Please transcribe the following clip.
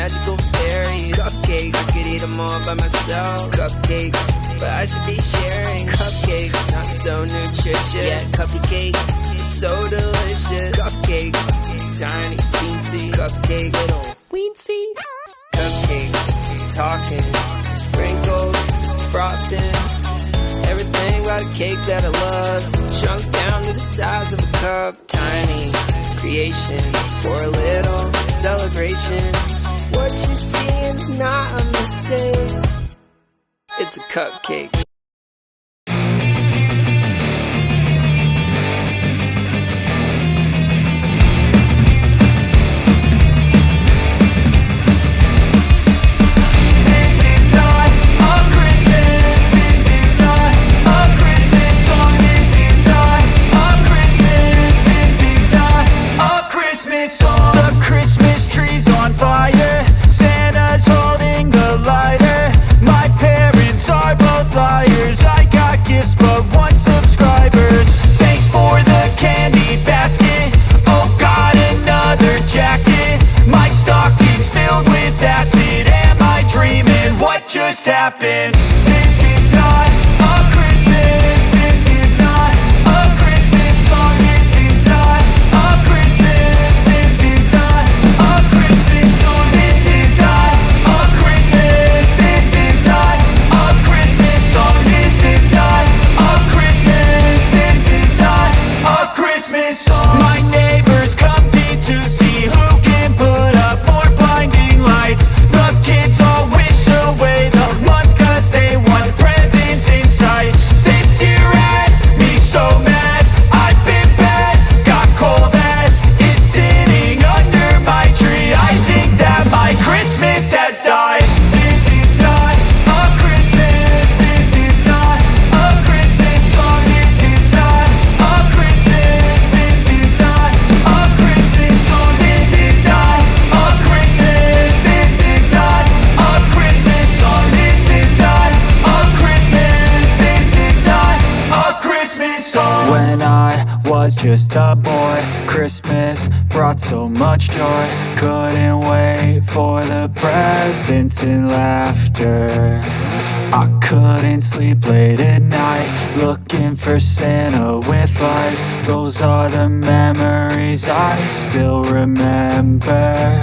magical fairies. Cupcakes, I could eat them all by myself. Cupcakes, but I should be sharing. Cupcakes, not so nutritious. Yeah, cupcakes, so delicious. Cupcakes, tiny, teensy. Cupcake, little weensy. Cupcakes, talking, sprinkles, frosting. Everything about a cake that I love, shrunk down to the size of a cup. Tiny creation for a little celebration. What you're seeing's not a mistake. It's a cupcake. Just happened. This is not a Christmas. This is not a Christmas song. This is not a Christmas. This is not a Christmas song. This is not a Christmas. This is not a Christmas song. This is not a Christmas. This is not a Christmas song. My neighbors compete to see who can put up more blinding lights. The kids all wish away the month 'cause they want presents in sight. This year had me so mad, I've been bad, got coal that is sitting under my tree. I think that my Christmas has died. This is not a Christmas. This is not a Christmas song. This is not a Christmas. This is not a Christmas song. This is not a Christmas. This is not a Christmas song. This is not a Christmas. This is not a Christmas song. When I was just a boy, Christmas brought so much joy. Couldn't wait for the presents and laughter. I couldn't sleep late at night, looking for Santa with lights. Those are the memories I still remember.